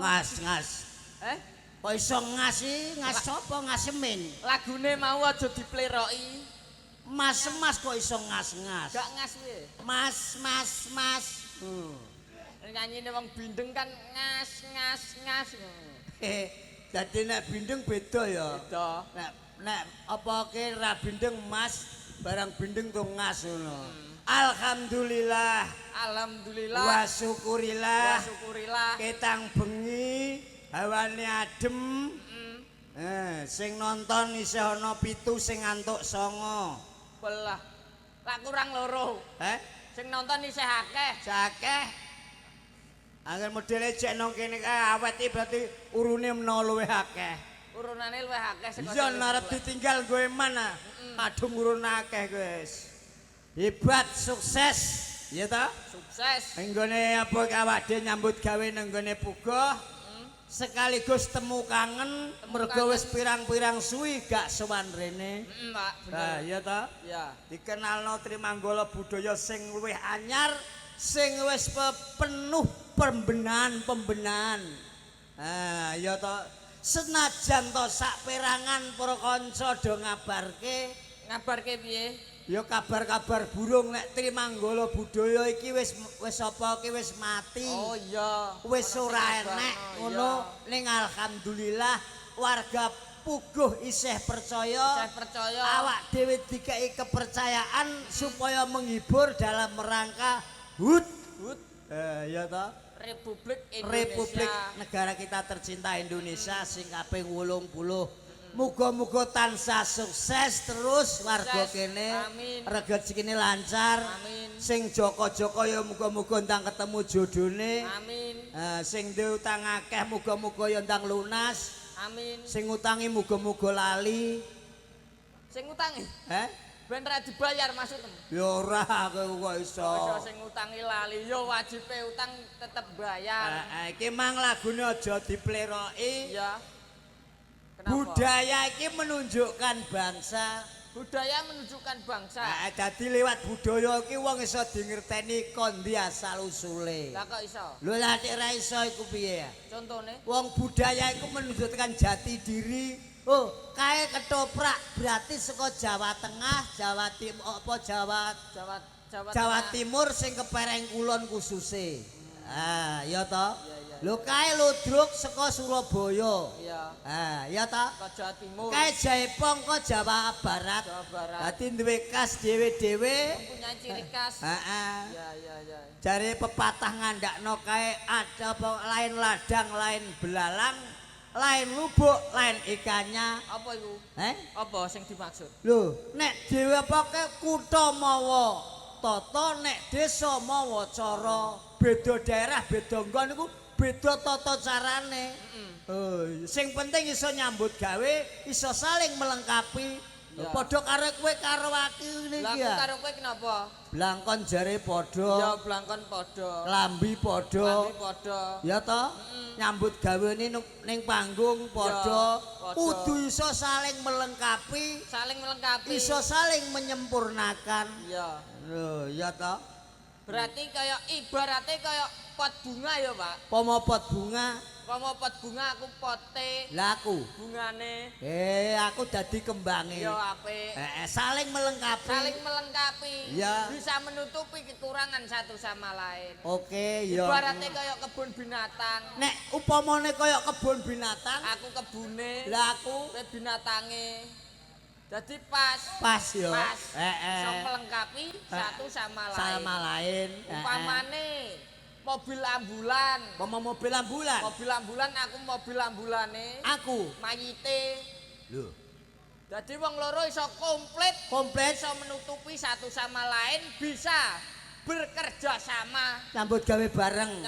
Ngas. Eh? Kok iso ngas iki? Ngas sapa ngasemin? Lagune mau aja dipleroki. Mas kok iso ngas-ngas? Gak ngas piye? Mas. Nyanyine wong bindeng kan ngas. Dadi nek bindeng beda ya. Beda. Nek apa ke ra bindeng mas, barang bindeng tuh ngas ngono. Alhamdulillah. Alhamdulillah. Wa syukurillah. Ketang bengi, hawane adem. Sing nonton isih ana 7 sing ngantuk 9. Belah. Lak kurang loro. Sing nonton isih akeh. Sakeh. Angger modele cek nang kene kae awet iki berarti urune menawa luwih akeh. Urunane luwih akeh sing Iya narep ditinggal kowe mana? Kadung urun akeh wis. Hebat, sukses. Iya ta? Sukses. Nenggone apa awak dhewe nyambut gawe nenggone puguh. Sekaligus temu kangen mergo wis pirang-pirang suwi gak sowan rene. Pak, bener. Nah, iya ta? Iya. Dikenalno Trimanggala budaya sing luwih anyar, sing wis penuh pembenahan. Ah, iya ta. Senajan to sak perangan para kanca do Ngabarke piye? ya kabar-kabar burung nek Trimanggala budaya iki wis apa iki wis mati. Oh iya. Wis ora enek ngono ning alhamdulillah warga Puguh isih percaya. Awak dhewe dikei kepercayaan supaya menghibur dalam rangka HUT. Ya ta? Republik negara kita tercinta Indonesia sing kaping 80. Muga-muga tansah sukses terus warga kene. Rezekine lancar. Sing joko-joko ya muga-muga ndang ketemu jodone. Sing duwe utang akeh muga-muga ya ndang lunas. Sing utangi muga-muga lali. Sing utangi? Ben ra dibayar maksudmu? Ya ora kok iso. Iso sing utangi lali, ya wajibe utang tetep bayar. Iki mang lagune aja dipleroki. Iya. Budaya iki menunjukkan bangsa. Budaya menunjukkan bangsa. Dadi lewat budaya iki wong iso dingerteni kondi asal usule. Lah kok iso? Lho lah nek ra iso iku piye ya? Contone? Wong budaya iku menunjukkan jati diri. Oh, kae ketoprak berarti saka Jawa Tengah, Jawa Timur apa Jawa Timur sing kepereng kulon kususe. Ya ta? Lho kae ludruk saka Surabaya. Iya. Ya ta? Saka Jawa Timur. Kae Jaipong kok Jawa Barat. Dadi duwe khas dhewe-dhewe. Mempunyai ciri khas. Iya. Ya. Jare pepatah ngandakno kae ada apa lain ladang, lain belalang, lain lubuk, lain ikannya. Apa iku? Apa sing dimaksud? Lho, nek dhewe apa ke kutha mawa tata, nek desa mawa cara. Beda daerah, beda nggon iku beda tata carane. Sing penting iso nyambut gawe, iso saling melengkapi. Padha karo kowe karo aku ngene iki ya. Lah karo kowe kenapa? Blangkon jare padha. Ya blangkon padha. Lambi padha. Ya ta? Nyambut gawene ning panggung padha. Kudu iso saling melengkapi. Iso saling menyempurnakan. Iya. Lho, ya ta? Berarti kaya ibarate kaya pot bunga ya, Pak. Pomo pot bunga. Pomo pot bunga aku pote. Lah aku bungane. Aku dadi kembange. Ya apik. Saling melengkapi. Ya. Bisa menutupi kekurangan satu sama lain. Oke, ya. Ibaratnya kaya kebun binatang. Nek upamane kaya kebun binatang, aku kebune. Lah aku binatange. Jadi pas ya. So melengkapi satu sama lain. Upamane mobil ambulan. Mobil ambulan aku mobil ambulane. Aku mayite. Lho. Jadi wong loro iso komplit iso menutupi satu sama lain, bisa bekerja sama. Nyambut gawe bareng.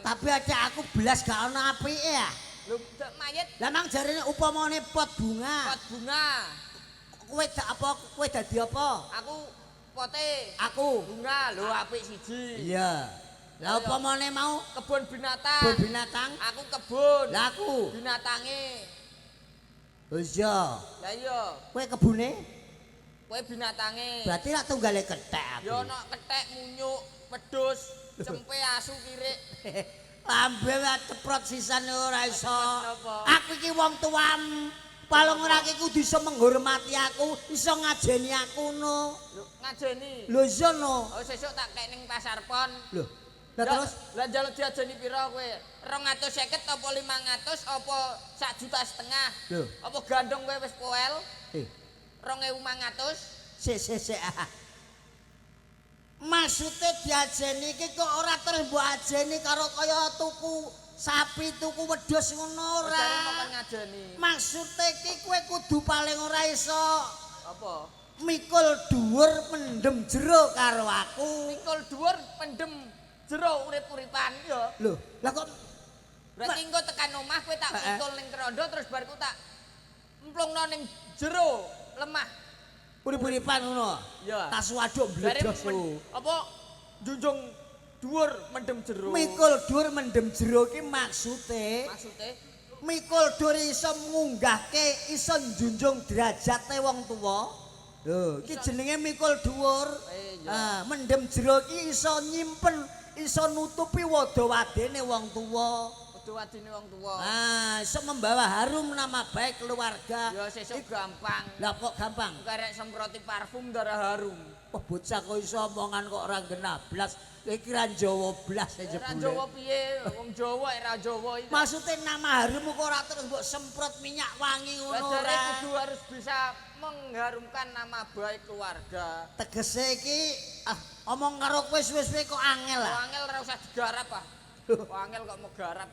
Tapi aja aku belas gak ana apike ya. Lho, mayit. Lah nang jarene upamane pot bunga. Kowe dadi apa? Aku pote. Aku bunga lho apik siji. Iya. Lah upamane mau kebun binatang. Aku kebun. Lah aku binatange. Iya. Lah iya. Kowe kebune? Kowe binatange. Berarti lak tunggale kethek aku. Ya ana kethek, munyuk, wedhus, cempe, asu, kirik. Lambe ceprot sisane ora iso. Napa? Aku iki wong tuam. Paling ora iki kudu iso menghormati aku, iso ngajeni aku no. Lho, ngajeni. Lho iya no. Oh sesuk tak kek ning pasar pon. Lho. Lah terus lah njaluk diajeni pira kowe? 250 apa 500 apa 1,5 juta? Lho. Apa gandong kowe wis poel? 2.500? Sik. Maksude diajeni iki kok ora terus mbok ajeni karo kaya tuku sapi tuku wedhus ngono ora. Ora ngajeni. Maksude iki kowe kudu paling ora iso Apa? mikul dhuwur mendem jero karo aku. Mikul dhuwur pendem jero urip-uripan ya. Lho, lah kok berarti engko tekan omah kowe tak mikul ning kerondo terus bar ku tak emplungno ning jero lemah. urip-uripan ngono. Ya. Tas waduk bledos ku. Apa junjung dhuwur mendem jero. Mikul dhuwur mendem jero ki maksude mikul dhuwur iso ngunggahke iso njunjung derajate wong tuwa. Lho, iki jenenge mikul dhuwur. Mendem jero ki iso nyimpen, iso nutupi wada-wadene wong tuwa. Wada-wadene wong tuwa. Iso membawa harum nama baik keluarga. Ya sesuk gampang. Lah kok gampang? Karek semproti parfum darah harum. Wah bocah kok iso omongan kok ora genah blas. Iki ra Jawa blas e jebule. Ra Jawa piye? Wong Jawa ra Jawa iki. Maksudnya nama harum kok ora terus mbok semprot minyak wangi ngono ora. ora. Kudu harus bisa mengharumkan nama baik keluarga. Tegese iki omong karo kowe suwe-suwe kok angel ah. Angel ora usah digarap ah. Angel kok mau garap.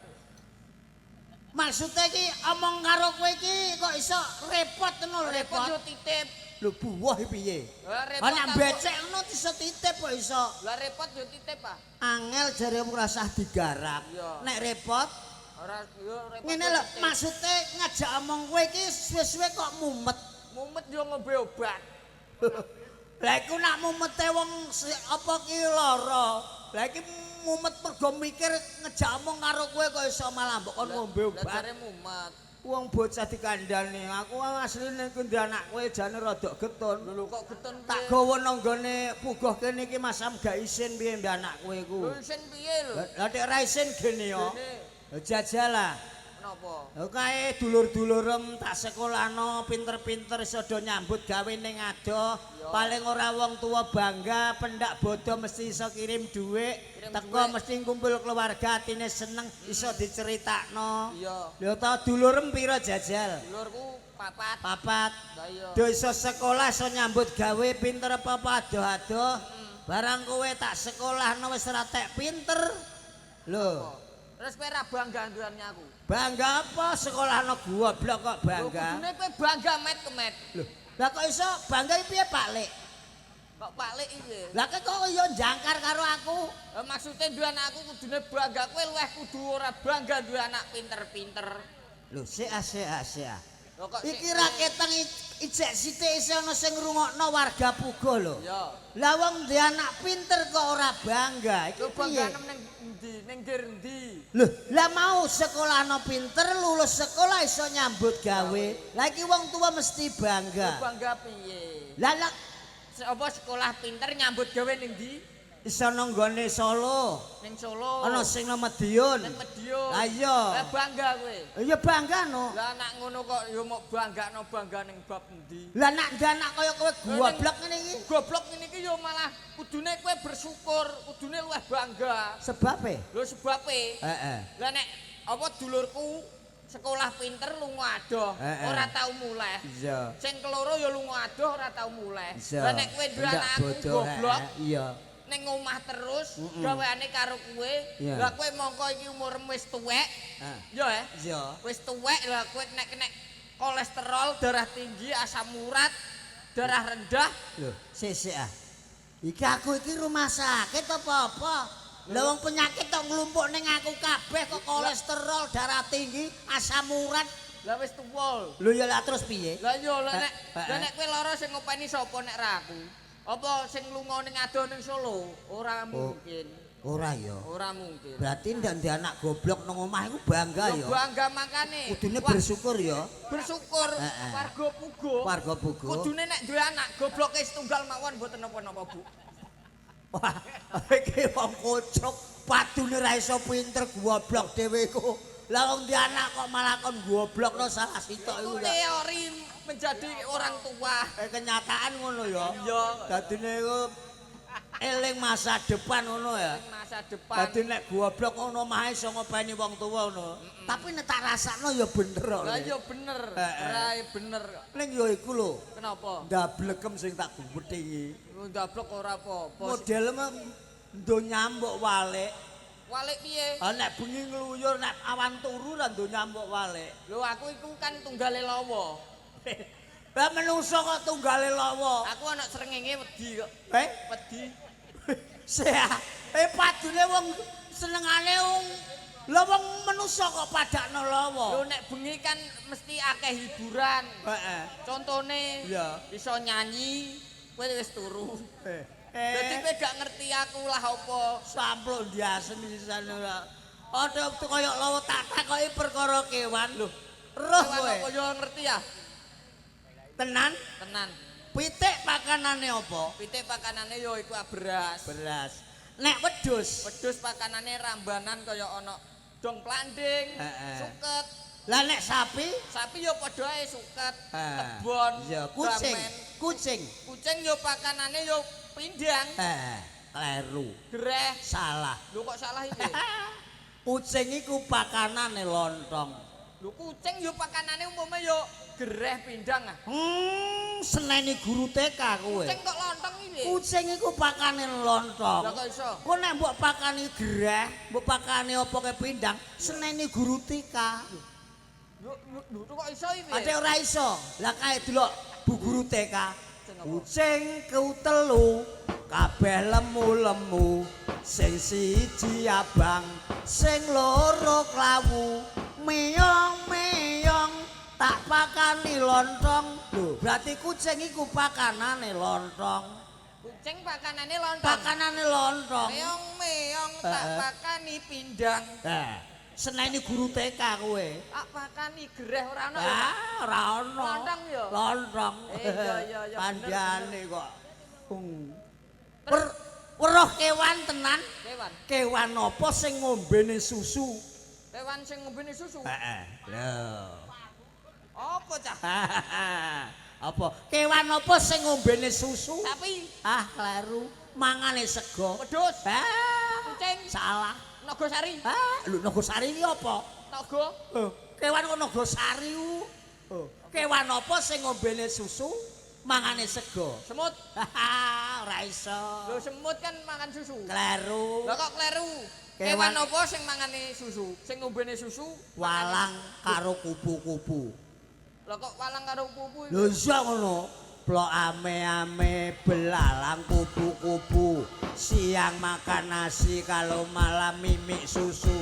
Maksudnya iki omong karo kowe iki kok iso repot ngono Repot yo repot. titip. Lho buah piye? Lah repot. Ana becek ngono iso titip kok iso. Lah repot yo titip ah. Angel jare ora usah digarap. Iya. Nek repot Ora yo repot. ngene lho, maksudnya ngajak omong kowe iki suwe-suwe kok mumet. Mumet yo ngombe obat. Lah iku nak mumete wong apa ki lara. Lah iki mumet mergo mikir ngejak omong karo kowe kok iso malah mbok kon ngombe Lah obat. jare mumet. Wong bocah dikandani, aku asline ku ndek anak kowe jane rada getun. Lho kok getun Tak gawa nang gone puguh kene iki masam gak isin piye mbek anak kowe iku. Lho isin piye lho? Lah nek ra isin gene yo. Jajal lah. Napa? Kae dulur-dulurem tak sekolahno pinter-pinter iso do nyambut gawe ning adoh. Paling ora wong tua bangga, pendak bodo mesti iso kirim dhuwit. Teko mesti kumpul keluarga atine seneng iso diceritakno. Iya. Lho ta dulurem pira jajal? Dulurku papat. Papat. Lah iya. Do iso sekolah iso nyambut gawe pinter apa adoh-adoh. Barang kowe tak sekolahno wis ora tek pinter. Lho. Terus kowe ra bangga nduane aku. Bangga apa sekolahno goblok kok bangga? Kudune kowe bangga met kemet. Lho, lah kok iso bangga piye Pak Lek? Kok Pak Lek iki? Lah kok yo jangkar karo aku? Maksudnya duwe anak aku kudune bangga, kowe luweh kudu ora bangga duwe anak pinter-pinter. Lho, sik. Lho kok Iki raketang ijek sithik isih ana sing ngrungokno warga Pugo lho. Ya. Lah wong duwe anak pinter kok ora bangga. Iki Lho piye? bangga ning endi? Ning ndi? Lho, lah mau sekolahno pinter, lulus sekolah iso nyambut gawe. Lah iki wong tua mesti bangga. Bangga piye? Lah Apa sekolah pinter nyambut gawe ning ndi? iso nang gone Solo. Ning Solo. Ana sing nang Madiun. Ning Madiun. Lah iya. Lah bangga kowe. Ya bangga no. Lah anak ngono kok ya mau bangga ning bab endi? Lah nak anak kaya kowe goblok ngene iki. Goblok ngene iki ya malah kudune kowe bersyukur, kudune luwih bangga. Sebabe? Lho sebabe. Heeh. Lah nek apa dulurku sekolah pinter lunga adoh, ora tau muleh. Iya. Sing keloro ya lunga adoh ora tau muleh. Iya. Lah nek kowe duwe anak aku goblok Iya. ning omah terus gaweane karo kowe, Iya. lah kowe mongko iki umurmu wis tuwek. Ya Iya. Wis tuwek lah kowe nek kolesterol, darah tinggi, asam urat, darah rendah. Lho, sik ah. Iki aku iki rumah sakit apa-apa? Lah wong penyakit tok nglumpuk ning aku kabeh kok kolesterol, darah tinggi, asam urat. Lah wis tuwa. Lho ya lah terus piye? Lah yo lah nek kowe lara sing ngopeni sapa nek ra aku? Apa sing lunga ning adoh ning Solo? Ora mungkin. Ora ya. Ora mungkin. Berarti ndak ndek anak goblok nang omah iku bangga ya. Bangga makane. Kudune bersyukur ya. Bersyukur warga Pugo. Warga Pugo. Kudune nek duwe anak gobloke setunggal mawon mboten napa-napa, Bu. Wah, iki wong kocok padune ra iso pinter goblok dhewe iku. Lah wong di anak kok malah kon goblokno salah sitok iku. Teori menjadi orang tua. Kenyataan ngono ya. Iya. Dadine iku eling masa depan ngono ya. Masa depan. Dadi nek goblok ngono mah iso ngopeni wong tuwa ngono. Tapi nek tak rasakno ya bener kok. Lah ya bener. Rai bener kok. Ning ya iku lho. Kenapa? Ndablekem sing tak gumedhingi. Ndablek ora apa-apa. Model mah donya mbok walik. Walik piye? Nek bengi ngluyur nek awan turu lan donya mbok walik. Lho aku iku kan tunggale lawa. Lah menungso kok tunggale lawa. Aku ana srengenge wedi kok. Wedi. Seha. Padune wong senengane wong lha wong menungso kok padakno lawa. Lho nek bengi kan mesti akeh hiburan. Heeh. Contone Iya. iso nyanyi, kowe wis turu. Dadi kowe gak ngerti aku lah apa. Sampluk ndiasen pisan ora. Ada kaya lawa tak takoki perkara kewan lho. Roh Kewan kowe. apa yo ngerti ya? Tenan? Tenan. Pitik pakanane apa? Pitik pakanane yo iku beras. Beras. Nek wedhus. Wedhus pakanane rambanan kaya ana dong planding, suket. Lah nek sapi? Sapi yo padha ae suket, Ah, kebon, iya, kucing. damen. Kucing. Kucing yo pakanane yo pindang, Kleru. greh. Salah. Lho kok salah iki? Kucing iku pakanane lontong. Lho kucing yo pakanane umume yo greh pindang ah. Seneni guru TK kowe. Kucing kok lontong iki? Kucing iku pakane lontong. Lah kok iso? Kok nek mbok pakani greh, mbok pakani apa ke pindang, seneni guru TK. Lho kok iso iki? Ate ora iso. Lah kae delok bu guru TK. Kucing keutelu kabeh lemu-lemu, sing siji abang, sing loro klawu, meyong-meyong tak pakani lontong. Lho, berarti kucing iku pakanane lontong. Kucing pakanane lontong. Pakanane lontong. Meong-meong tak pakani pindang. Seneni guru TK kowe. Tak pakani greh ora ono ya. Ora ono. Lontong ya? Lontong. Iya. Pandane kok. Weruh kewan tenan. Kewan. Kewan apa sing ngombene susu? Kewan sing ngombene susu. Heeh. Lho. Apa cah? Apa? Kewan apa sing ngombene susu? Sapi. Kleru. Mangane sego. Wedhus. Kucing. Salah. Nagosari. Lho Nagosari iki apa? Naga. Kewan kok Nagosari ku. Kewan apa sing ngombene susu? Mangane sego. Semut. Ora iso. Lho semut kan mangan susu. Kleru. Lah kok kleru? Kewan apa sing mangane susu? Sing ngombene susu? Walang karo kupu-kupu. Lah kok walang karo kupu? Lho iya ngono. Plok ame-ame belalang kupu-kupu. Siang makan nasi kalau malam mimik susu.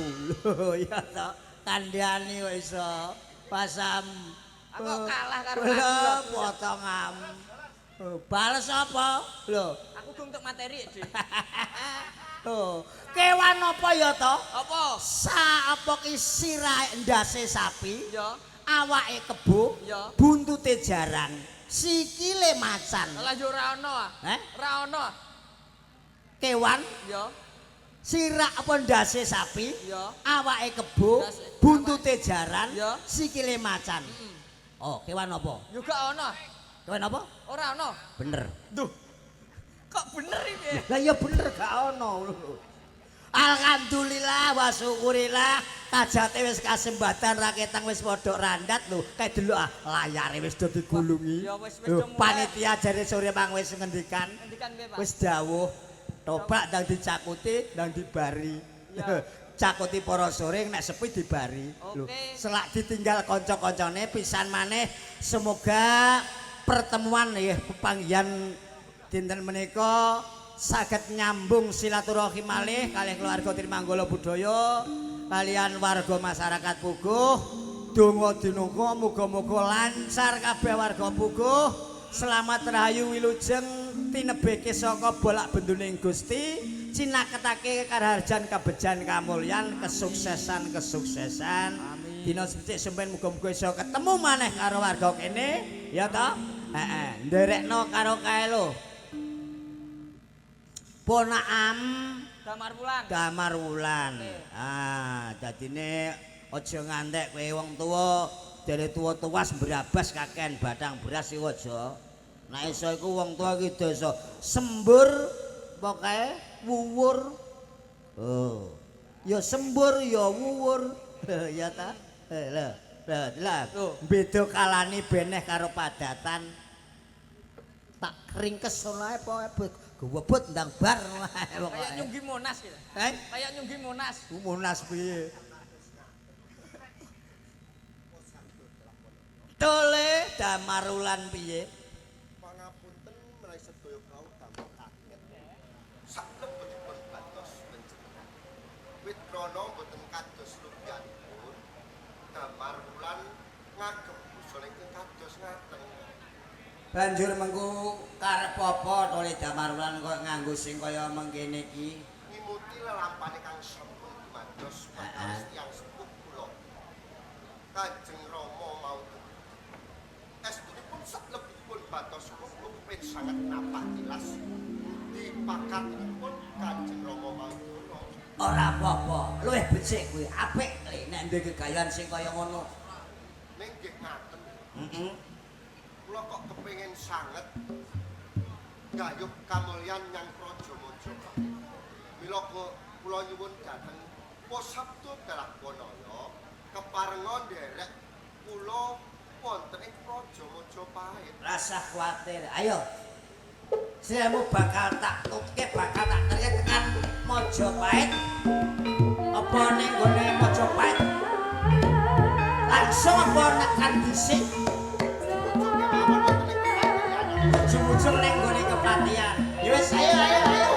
Lho ya to. Kandhani kok iso. Pasam. Aku kalah karo Lho aku. potongam. Bales apa? Lho. Aku gung untuk materi Dik. Kewan apa ya to? Apa? Apa ki sirahe ndase sapi? Ya. Awake kebo, Ya. buntute jarang, sikile macan. Lah yo ora ono ah. Ora ono. Kewan, Ya. sirak apa ndase sapi, Ya. awake kebo, buntute jaran, Ya. sikile macan. Oh, kewan apa? Yo gak ono. Kewan apa? Ora ono. Bener. Duh. Kok bener iki? Lah ya bener gak ono. Alhamdulillah wa syukurillah kajate wis kasembatan raketang wis padha randat lho. Kae delok layare wis do digulungi. Ya wis Lho, panitia jare sore mang wis ngendikan. Ngendikan piye, Pak? Wis dawuh tobak ndang dicakuti ndang dibari. Ya. Cakuti para sore nek sepi dibari. Lho, Oke. selak ditinggal kanca-kancane pisan maneh semoga pertemuan nggih pepanggihan dinten menika saged nyambung silaturahim malih kalih keluarga Trimanggala Budaya kalian warga masyarakat Puguh. Donga dinunga muga-muga lancar kabeh warga Puguh. Selamat rahayu wilujeng tinebeke saka bolak benduning Gusti, cinaketake karharjan kabejan kamulyan kesuksesan. Dina becik sampeyan muga-muga iso ketemu maneh karo warga kene, ya ta? Nderekno karo kae lho. Ponakam Damar Wulan. Damar Wulan. Ah, dadine aja ngantek kowe wong tuwa, dere tuwa-tuwa sembrabas kakean batang beras iku aja. Nek iso iku wong tuwa iki desa sembur pokoke wuwur. Oh. Ya sembur ya wuwur. Ya ta? Lah, beda kalane beneh karo padatan. Tak ringkes ora apa gewebut ndang bar pokoke. Kayak nyunggi Monas gitu. Kayak nyunggi Monas. Monas piye? Tole Damar Wulan piye? Pangapunten menawi sedaya kawula damel kaget. Saklebetipun batos panjenengan. Witrana boten kados lumyanipun. Damar Wulan ngagem usul ingkang kados ngaten. Banjur mengku karep apa tole Damar Wulan kok nganggo sing kaya mengkene iki? Ngimuti lelampane kang sampun dumados perkawis tiyang sepuh kula. Kanjeng Rama mauten. Estunipun saklebetipun batos rupen sanget napak tilas. Dipakatipun Kanjeng Rama mauten. Ora apa-apa, luwih becik kuwi. Apik nek duwe gegayan sing kaya ngono. Ning nggih ngaten. Heeh. Kula kok kepengin sanget gayuh kamulyan nyang Praja Mojokerto. Mila kula nyuwun dhateng Posabdo Dalakwanaya keparenga nderek kula wonten ing Praja Mojopahit. Rasa kuwatir. Ayo. Siramu bakal tak tutke, bakal tak teriak tekan Mojopahit. Apa ning gone Mojopahit? Langsung apa nekan dhisik? Ujung-ujung ning gone kepatihan. Ya wis ayo. Ayo.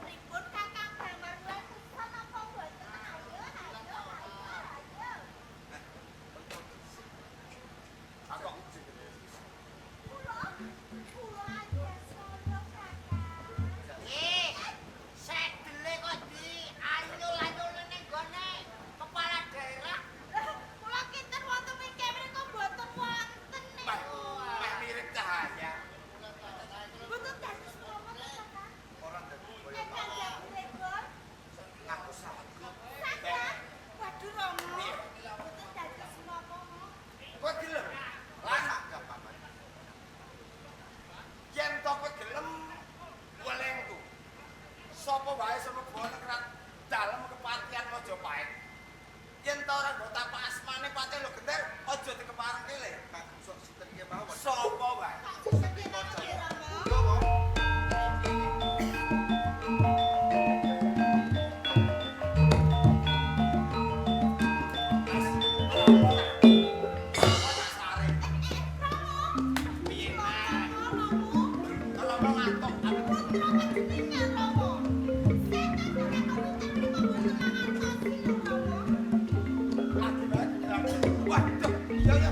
Pripun Kakang Damarwulan pesan apa mboten? Ayo. Aku Kula aja sono Kakang. Sedele kok di anyul-anyul ning gone kepala daerah. Kula kinten wonten ing kene kok mboten wonten niku. meh mirip cahaya. Mboten dados napa Kakang? Ora dadi koyo Nek kandhang pripun? aku sanggup. Kakang. Waduh Rama. Mboten dados napa. Kowe gelem? Lah sak gampang. Yen to kowe gelem welengku. Sapa wae sing mlebu nek dalem kepatihan Majapahit. Yen to ora nggo tapak asmane pate lho gender aja dikeparengke le. Kak sok sinten iki mawon. Sapa wae. Sedhi Rama. Kalau mau ngantuk lagi. Waduh, iya ya.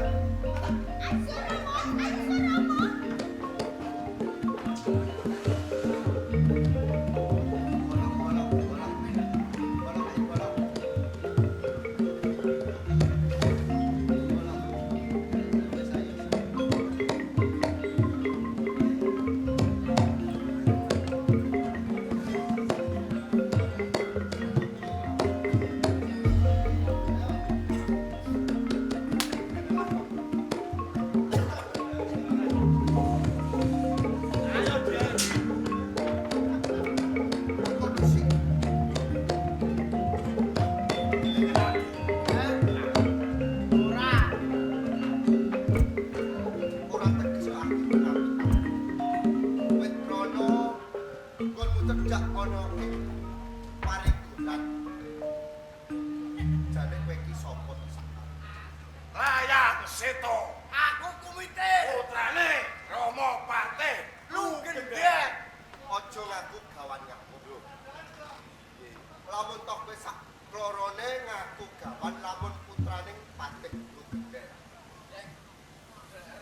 Ora teges aku tenan. Wit krono nggonmu cedhak ana ing parigulan. Jane kowe iki sapa to sak? Layang Seto, Aku komite. putrane Rama Patih Lunggendek. Aja ngaku gawan ngaku. Lamun tok kowe sak klorone ngaku gawan lamun putraning Patih Lunggendek.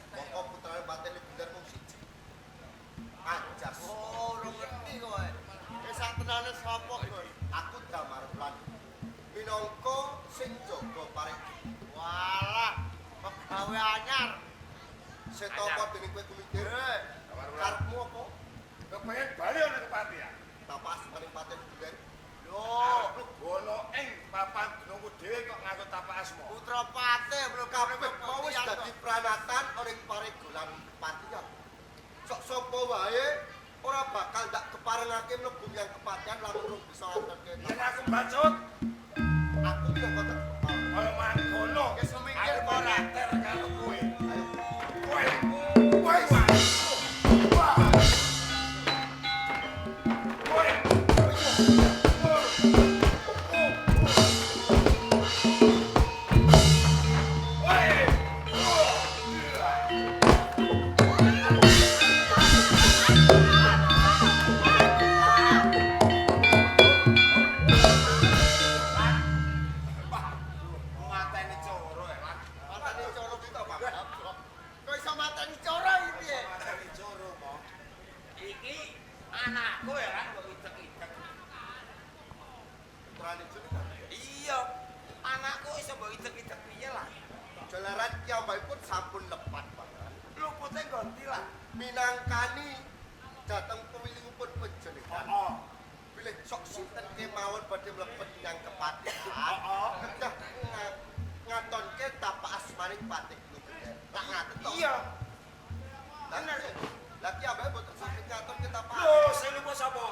Mongko putrane Patih Lunggendek mung siji. Anjas. Oh, ora ngerti kowe. Kowe sak tenane sapa kowe? Aku Damarwulan. Minangka sing jaga paring. Walah, pegawe anyar. Setopo dening kowe komite. Karepmu apa? kepengin bali ana kepatihan. Tapas paring Patih Lunggendek. Aku gono ing papan gunungku dhewe kok nganggo tapak asma. Putra Patih kabeh mau wis dadi pranatan ora ing parigulan kepatihan. Sok sapa wae ora bakal ndak keparengake mlebu yang kepatihan lamun rung bisa nganterke. Yen aku bacut, Aku kok kok kaya mangkono. Wis mikir, Aku ora ter karo kowe. ayo. Kowe, kowe wae. Wah. Kowe. Mateni coro ya, Lan. Mateni coro kita, Pak. Kok iso mateni coro iki piye? Mateni coro, Mo. Iki anakku ya kan kok idek-idek. Putrane jenengan. Iya, anakku iso mbok idek-idek piye lah. Jalaran pun sampun lepat, Pak. Lupute ganti lah. Minangkani dateng pemilihipun panjenengan. Oh. Bilih sok sinten kemawon badhe mlebet nyang kepatihan. Oh. Kedah ngatonke tapak asmaning Patih Lunggendek. Lah ngaten to. Iya. Bener. Lah ki ambek mboten saged ngatonke tapak. Lho, sing lupa sapa?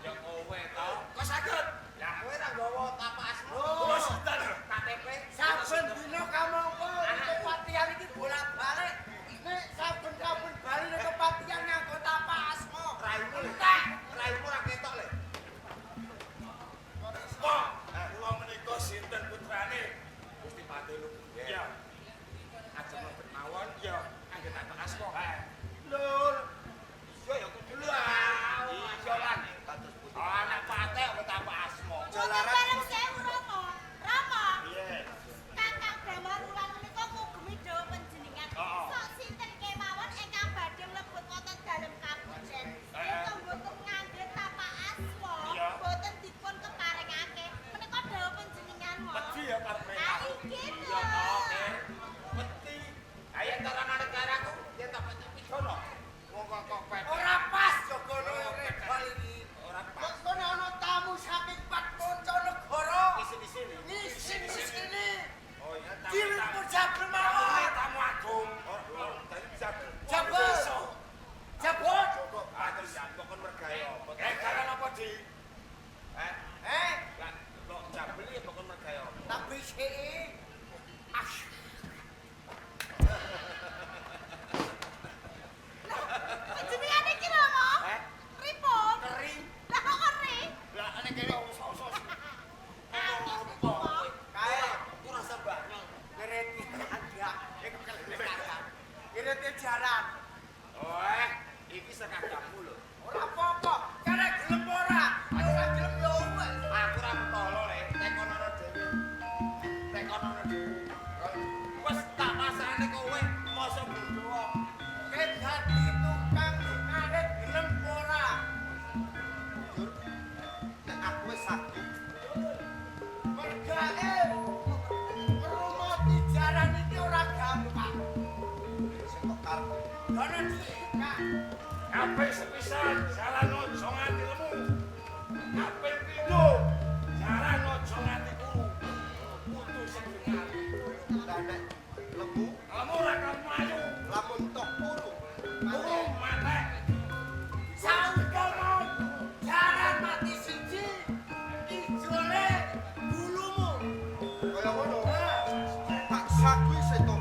Ya kowe to. Kok saged? Ya kowe ra nggawa tapak asma. Kula sinten? KTP Saben dina kamangka kepatihan iki bolak-balik. nek saben-saben bali nek kepatihan nganggo tapak asma. Raimu tak, raimu ra ketok le. Kok kula menika sinten putrane? Gusti Patih Lunggendek. Iya. Ajeng mlebet mawon Iya. kangge tapak asma. Baik. Lur. Yo ya kudu Iya lan. Lah kok jabeli apa kon mergawe? Tak bisiki. Jenengan iki lho, Mo. Pripun? Kering. Lah kok keri? Lah nek kene sos-sos. Kae ora sebakno. Ngereti agak iku kelek. Ngereti jaran. Oh, iki sekadamu lho. Ora apa-apa. Karek gelem ora. Ora gelem yo wis. Aku ora mentolo le, nek kono dhewe. Nek kono dhewe. Wes tak pasane kowe mosok bodoh. Ket dadi tukang karek gelem ora. Nek aku wis sakit. Mergae ngrumoti jaran iki ora gampang. Sing kok karep. Ana Kak. Kabeh sepisan jalan ojo nganti lemu. Kabeh pindho jalan ojo nganti kuru. Kudu sing bener. Lah nek lemu Lemu ora kan mlayu. lamun tok puru. Kuru mate. Saukono jaran mati siji ijole bulumu. Kaya ngono. Tak sagui seto